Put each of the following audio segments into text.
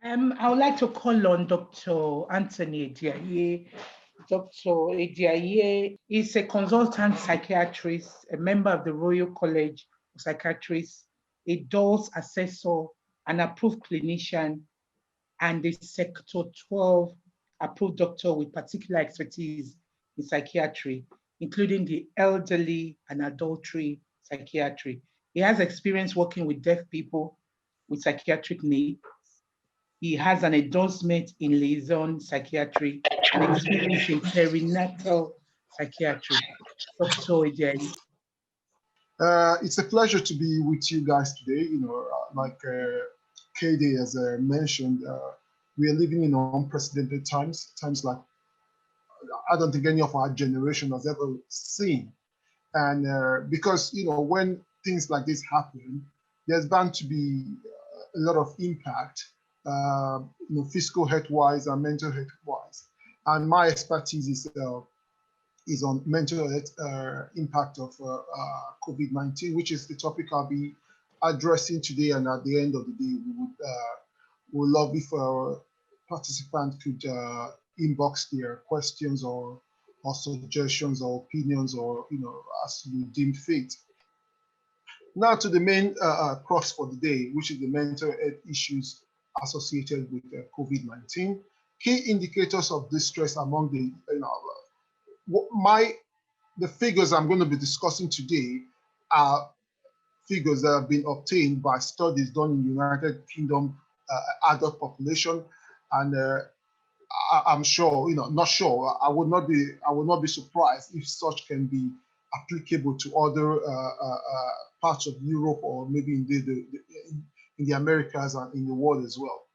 I would like to call on Dr. Anthony Ediaye. Dr. Ediaye is a consultant psychiatrist, a member of the Royal College of Psychiatrists, a DOS assessor, an approved clinician, and a Sector 12 approved doctor with particular expertise in psychiatry, including the elderly and adultery psychiatry. He has experience working with deaf people with psychiatric needs. He has an endorsement in liaison psychiatry and experience in perinatal psychiatry. Dr. Ediaye. It's a pleasure to be with you guys today. Like KD has mentioned, we are living in unprecedented times, times like I don't think any of our generation has ever seen. And because, when things like this happen, there's bound to be a lot of impact, physical health-wise and mental health-wise. And my expertise is on mental health impact of COVID-19, which is the topic I'll be addressing today. And at the end of the day, would love if participants could inbox their questions or suggestions or opinions, or as you deem fit. Now to the main crux for the day, which is the mental health issues associated with COVID-19. Key indicators of distress among the figures I'm going to be discussing today are figures that have been obtained by studies done in the United Kingdom adult population, and I'm sure, not sure. I would not be surprised if such can be applicable to other parts of Europe, or maybe in the Americas and in the world as well.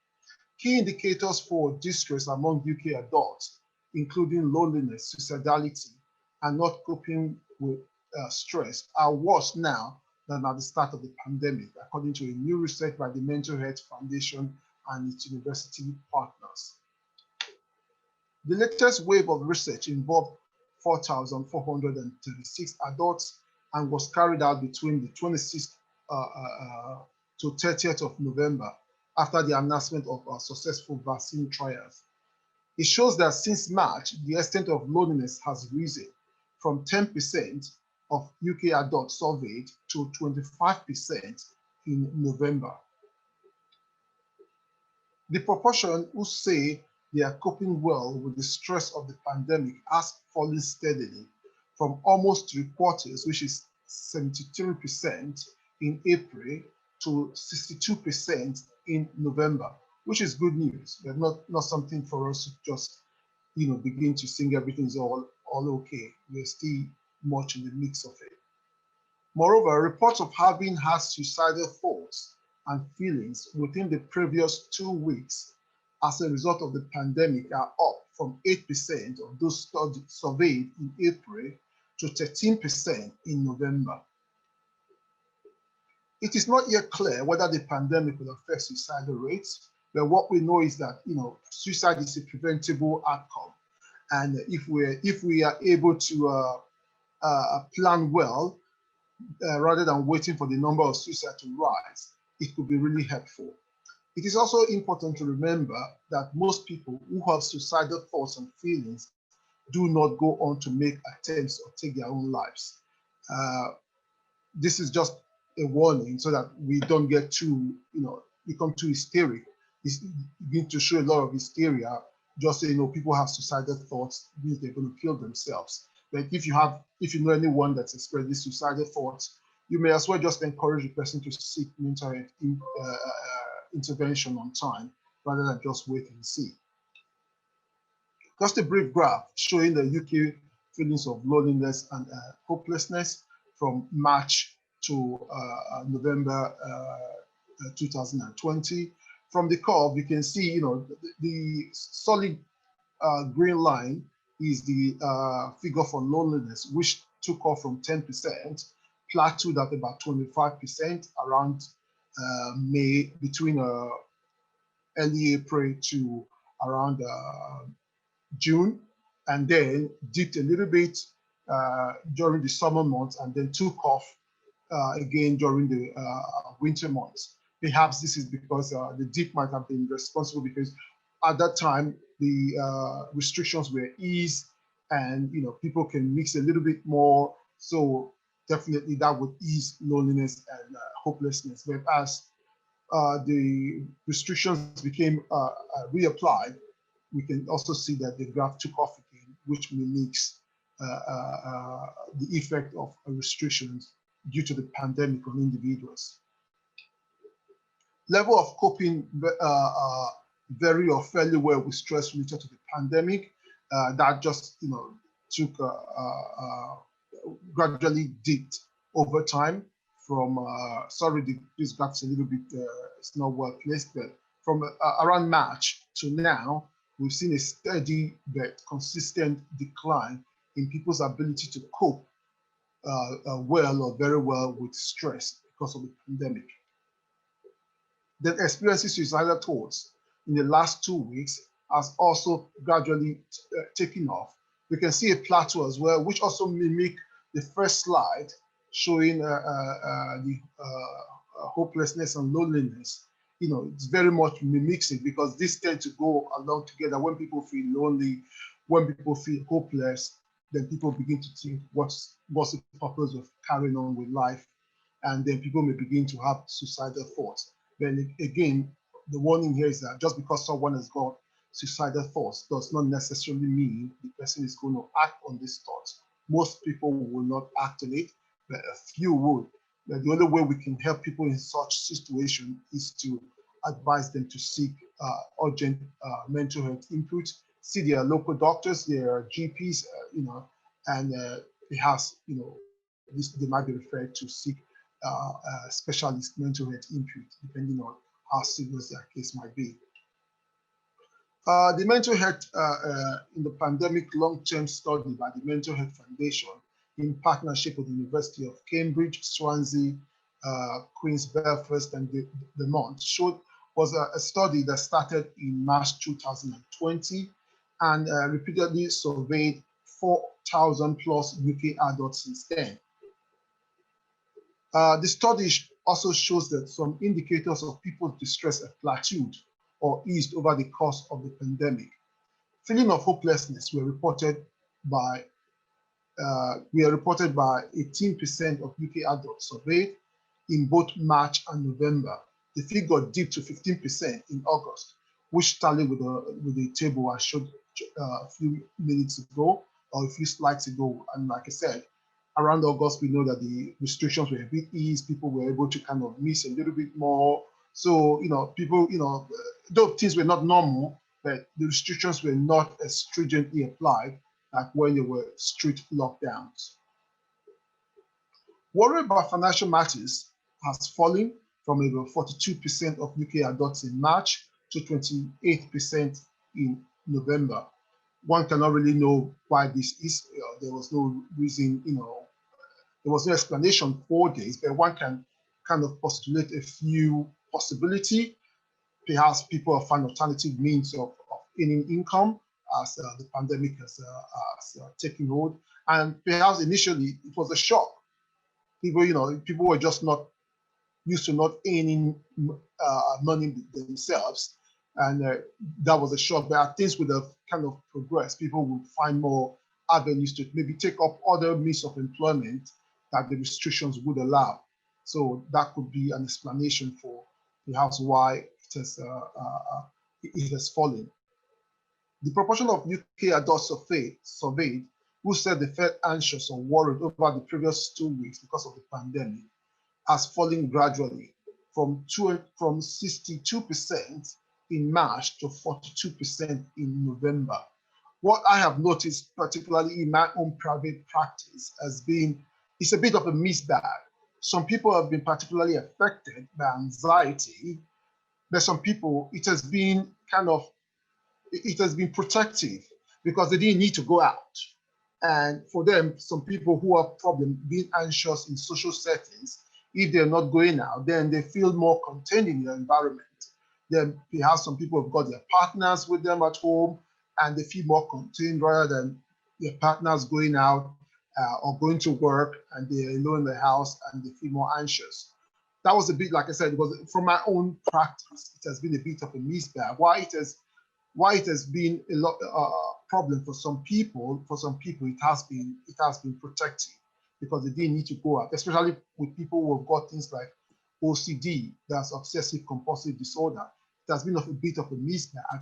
Key indicators for distress among UK adults, including loneliness, suicidality, and not coping with stress, are worse now than at the start of the pandemic, according to a new research by the Mental Health Foundation and its university partners. The latest wave of research involved 4,436 adults and was carried out between the 26th to 30th of November after the announcement of successful vaccine trials. It shows that since March, the extent of loneliness has risen from 10% of UK adults surveyed to 25% in November. The proportion who say they are coping well with the stress of the pandemic has fallen steadily from almost 3/4, which is 73% in April, to 62% in November, which is good news, but not something for us to just begin to sing everything's all okay. We're still much in the mix of it. Moreover, reports of having had suicidal thoughts and feelings within the previous 2 weeks as a result of the pandemic are up from 8% of those surveyed in April to 13% in November. It is not yet clear whether the pandemic will affect suicidal rates, but what we know is that suicide is a preventable outcome, and if we are able to plan well, rather than waiting for the number of suicides to rise, it could be really helpful. It is also important to remember that most people who have suicidal thoughts and feelings do not go on to make attempts or take their own lives. This is just a warning so that we don't get too, become too hysteric. It's begin to show a lot of hysteria. Just so people have suicidal thoughts, means they're going to kill themselves. But if you know anyone that's expressed these suicidal thoughts, you may as well just encourage the person to seek mental health intervention on time, rather than just wait and see. Just a brief graph showing the UK feelings of loneliness and hopelessness from March to November 2020. From the curve, you can see, the solid green line is the figure for loneliness, which took off from 10%, plateaued at about 25% around May, between early April to around June, and then dipped a little bit during the summer months, and then took off again during the winter months. Perhaps this is because the DIP might have been responsible, because at that time the restrictions were eased, and people can mix a little bit more. So definitely that would ease loneliness and hopelessness. But as the restrictions became reapplied, we can also see that the graph took off again, which mimics the effect of restrictions due to the pandemic on individuals. Level of coping very or fairly well with stress related to the pandemic. That just took gradually dipped over time from sorry, this graph's a little bit it's not well placed, but from around March to now, we've seen a steady but consistent decline in people's ability to cope well or very well with stress because of the pandemic. The experiencing suicidal thoughts in the last 2 weeks has also gradually taken off. We can see a plateau as well, which also mimic the first slide showing the hopelessness and loneliness. It's very much mimics it, because these tend to go along together. When people feel lonely, when people feel hopeless, then people begin to think, what's the purpose of carrying on with life? And then people may begin to have suicidal thoughts. Then again, the warning here is that just because someone has got suicidal thoughts does not necessarily mean the person is going to act on these thoughts. Most people will not act on it, but a few would. But the only way we can help people in such situation is to advise them to seek urgent mental health input, see their local doctors, their GPs, and perhaps they might be referred to seek specialist mental health input, depending on how serious their case might be. The mental health in the pandemic long-term study by the Mental Health Foundation in partnership with the University of Cambridge, Swansea, Queen's Belfast, and Vermont was a study that started in March 2020 and repeatedly surveyed 4,000 plus UK adults since then. The study also shows that some indicators of people's distress have plateaued or eased over the course of the pandemic. Feeling of hopelessness were reported by 18% of UK adults surveyed in both March and November. The figure dipped to 15% in August, which tallied with the table I showed a few minutes ago or a few slides ago. And like I said, around August, we know that the restrictions were a bit eased. People were able to kind of miss a little bit more. So, people, though things were not normal, but the restrictions were not as stringently applied like when there were strict lockdowns. Worry about financial matters has fallen from about 42% of UK adults in March to 28% in November. One cannot really know why this is. There was no reason, there was no explanation for this, but one can kind of postulate a few possibilities. Perhaps people have found alternative means of earning income as the pandemic has taken hold. And perhaps initially it was a shock. People were just not used to not earning money themselves. And that was a shock. But things would have kind of progressed. People would find more avenues to maybe take up other means of employment that the restrictions would allow. So that could be an explanation for perhaps why it has fallen. The proportion of UK adults surveyed who said they felt anxious or worried over the previous 2 weeks because of the pandemic has fallen gradually from 62% in March to 42% in November. What I have noticed, particularly in my own private practice, has been it's a bit of a mixed bag. Some people have been particularly affected by anxiety, but some people it has been protective because they didn't need to go out. And for them, some people who have problems being anxious in social settings, if they're not going out, then they feel more contained in their environment. Then perhaps some people have got their partners with them at home and they feel more contained rather than their partners going out or going to work and they're alone in the house and they feel more anxious. that was a bit, like I said, it was from my own practice. It has been a bit of a mixed bag. Why it has been a lot problem for some people. For some people, it has been protective because they didn't need to go out, especially with people who have got things like OCD, that's obsessive compulsive disorder. It has been a bit of a mixed bag.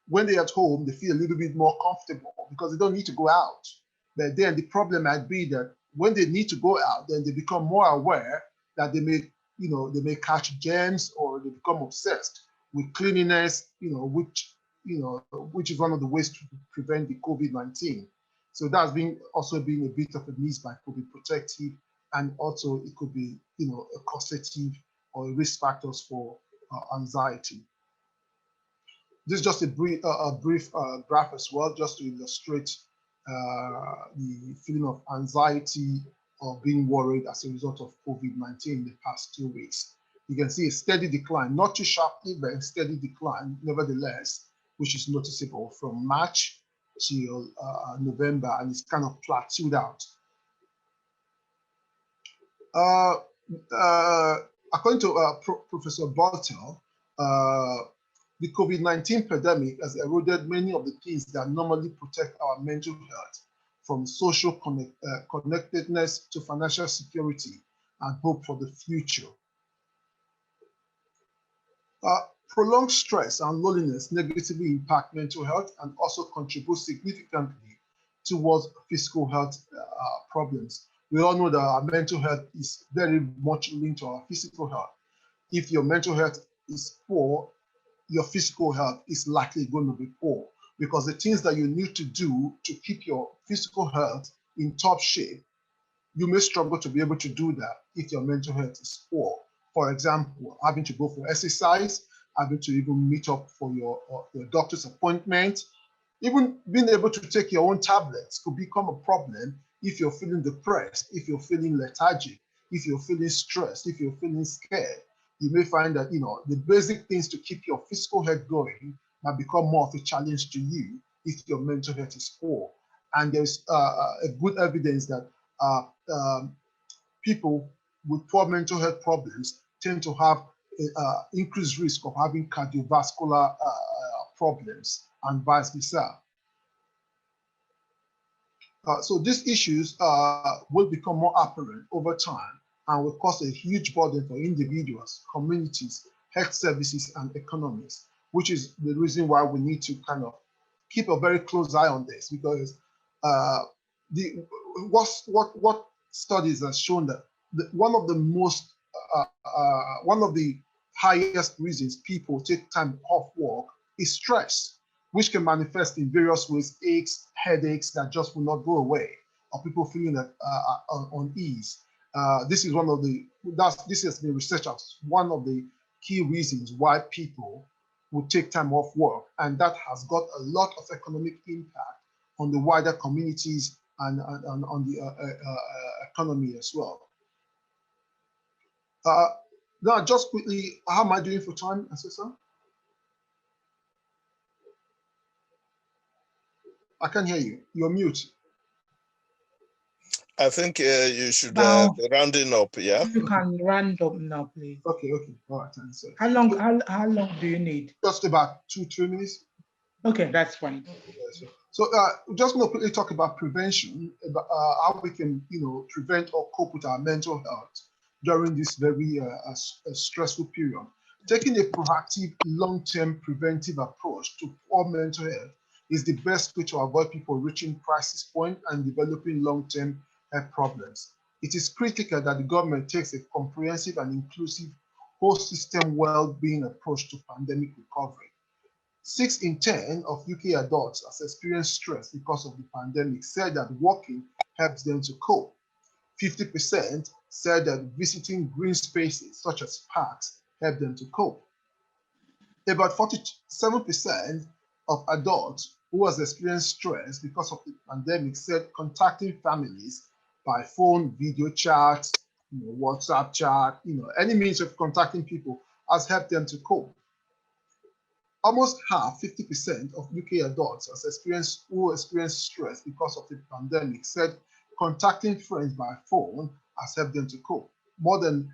When they're at home, they feel a little bit more comfortable because they don't need to go out. But then the problem might be that when they need to go out, then they become more aware that they may catch germs, or they become obsessed with cleanliness, which is one of the ways to prevent the COVID-19. So that's also been a bit of a mismatch. Could be protective, and also it could be, a causative or risk factors for anxiety. This is just a brief graph as well, just to illustrate the feeling of anxiety or being worried as a result of COVID-19 in the past 2 weeks. You can see a steady decline, not too sharply, but a steady decline, nevertheless, which is noticeable from March till November, and it's kind of plateaued out. According to Professor Bartel, the COVID-19 pandemic has eroded many of the things that normally protect our mental health, from social connectedness to financial security and hope for the future. Prolonged stress and loneliness negatively impact mental health and also contribute significantly towards physical health problems. We all know that our mental health is very much linked to our physical health. If your mental health is poor, your physical health is likely going to be poor, because the things that you need to do to keep your physical health in top shape, you may struggle to be able to do that if your mental health is poor. For example, having to go for exercise, having to even meet up for your doctor's appointment, even being able to take your own tablets could become a problem if you're feeling depressed, if you're feeling lethargic, if you're feeling stressed, if you're feeling scared. You may find that the basic things to keep your physical health going might become more of a challenge to you if your mental health is poor. And there's a good evidence that people with poor mental health problems tend to have increased risk of having cardiovascular problems and vice versa. So these issues will become more apparent over time and will cause a huge burden for individuals, communities, health services, and economies, which is the reason why we need to kind of keep a very close eye on this, because what studies have shown that one of the highest reasons people take time off work is stress, which can manifest in various ways: aches, headaches that just will not go away, or people feeling unease. This has been researched as one of the key reasons why people would take time off work, and that has got a lot of economic impact on the wider communities and on the economy as well. Now, just quickly, how am I doing for time, Assessor? I can't hear you. You're mute. I think you should be rounding up, yeah? You can round up now, please. Okay. All right. How long do you need? Just about 2-3 minutes. Okay, that's fine. So just going to quickly talk about prevention, about how we can, prevent or cope with our mental health during this very stressful period. Taking a proactive, long-term preventive approach to poor mental health is the best way to avoid people reaching crisis point and developing long-term health problems. It is critical that the government takes a comprehensive and inclusive whole system well-being approach to pandemic recovery. 6 in 10 of UK adults has experienced stress because of the pandemic said that walking helps them to cope. 50% said that visiting green spaces such as parks help them to cope. About 47% of adults who has experienced stress because of the pandemic said contacting families by phone, video chats, WhatsApp chat, any means of contacting people has helped them to cope. Almost half, 50% of UK adults who experienced stress because of the pandemic said contacting friends by phone has helped them to cope. More than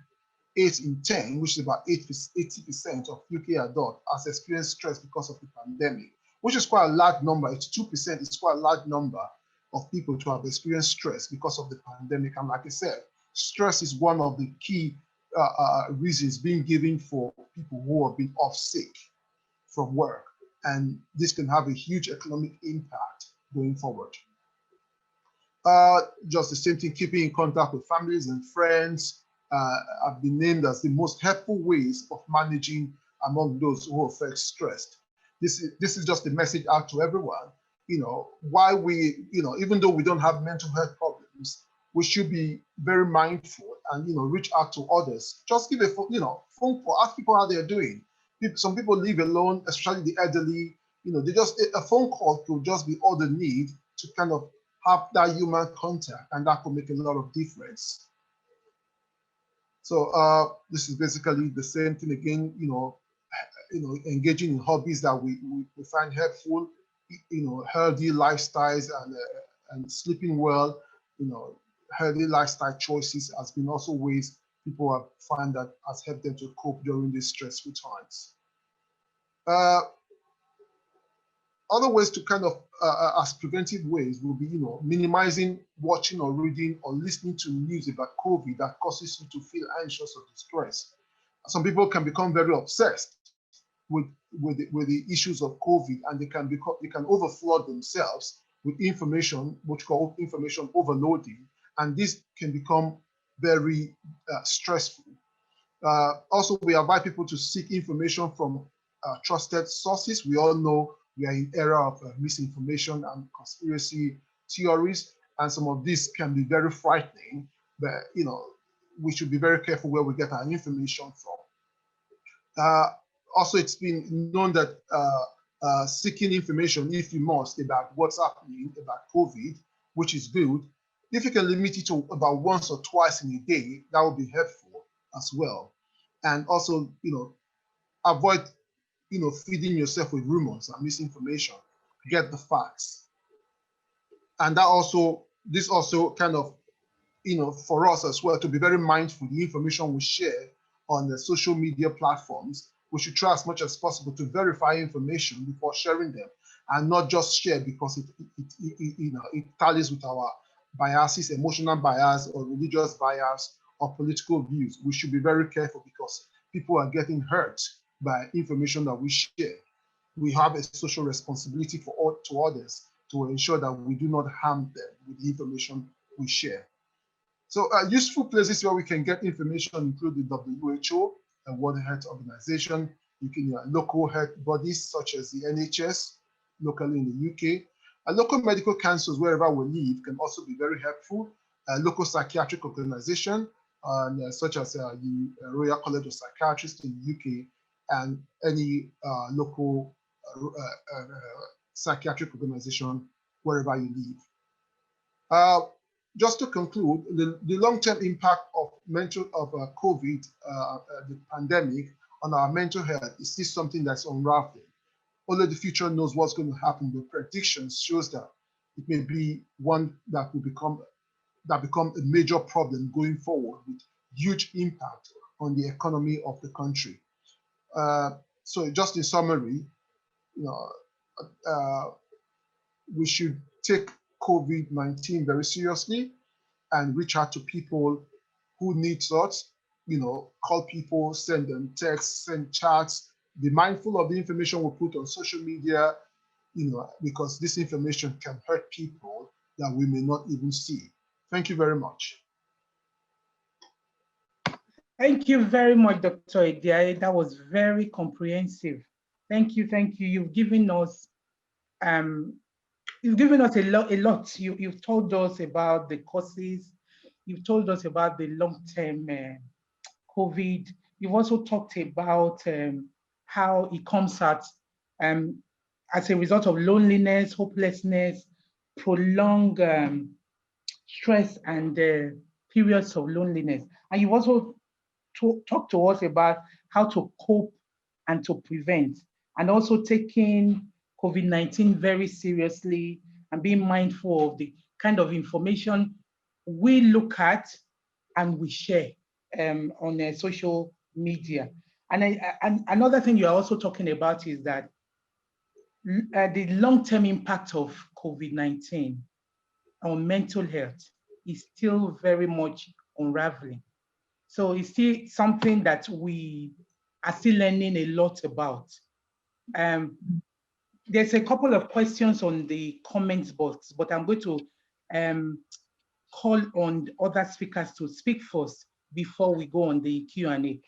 8 in 10, which is about 80% of UK adults, has experienced stress because of the pandemic, which is quite a large number. It's 2%. It's quite a large number of people to have experienced stress because of the pandemic. And like I said, stress is one of the key reasons being given for people who have been off sick from work. And this can have a huge economic impact going forward. Just the same thing, keeping in contact with families and friends have been named as the most helpful ways of managing among those who are felt stressed. This is just a message out to everyone. Why we, even though we don't have mental health problems, we should be very mindful and, reach out to others. Just give a phone call, ask people how they're doing. Some people live alone, especially the elderly. They just, a phone call could just be all they need to kind of have that human contact, and that could make a lot of difference. So this is basically the same thing again, engaging in hobbies that we find helpful, healthy lifestyles and sleeping well, healthy lifestyle choices has been also ways people have found that has helped them to cope during these stressful times. Other ways to kind of, as preventive ways, will be, minimizing watching or reading or listening to news about COVID that causes you to feel anxious or distressed. Some people can become very obsessed with the issues of COVID, and they can overflood themselves with information, which called information overloading, and this can become very stressful. Also, we invite people to seek information from trusted sources. We all know we are in era of misinformation and conspiracy theories, and some of these can be very frightening, but we should be very careful where we get our information from. Also, it's been known that seeking information, if you must, about what's happening about COVID, which is good, if you can limit it to about once or twice in a day, that would be helpful as well. And also, avoid feeding yourself with rumors and misinformation. Get the facts. And this also kind of, for us as well, to be very mindful, the information we share on the social media platforms, we should try as much as possible to verify information before sharing them, and not just share because it tallies with our biases, emotional bias or religious bias or political views. We should be very careful because people are getting hurt by information that we share. We have a social responsibility to others to ensure that we do not harm them with the information we share. So useful places where we can get information include the WHO, the World Health Organization, local health bodies such as the NHS, locally in the UK. Local medical councils wherever we live can also be very helpful. Local psychiatric organization, such as the Royal College of Psychiatrists in the UK, and any local psychiatric organization wherever you live. Just to conclude, the long-term impact of COVID, the pandemic, on our mental health is still something that's unraveling. Only the future knows what's going to happen. The predictions shows that it may be one that will become a major problem going forward, with huge impact on the economy of the country. So just in summary, we should take COVID-19 very seriously and reach out to people who need us, call people, send them texts, send chats, be mindful of the information we put on social media, because this information can hurt people that we may not even see. Thank you very much. Thank you very much, Dr. Ediae. That was very comprehensive. Thank you. You've given us a lot. You've told us about the causes. You've told us about the long-term COVID. You've also talked about how it comes out as a result of loneliness, hopelessness, prolonged stress, and periods of loneliness. And you've also talked to us about how to cope and to prevent, and also taking COVID-19 very seriously and being mindful of the kind of information we look at and we share. on social media. And another thing you're also talking about is that the long-term impact of COVID-19 on mental health is still very much unraveling. So it's still something that we are still learning a lot about. There's a couple of questions on the comments box, but I'm going to call on other speakers to speak first before we go on the Q&A.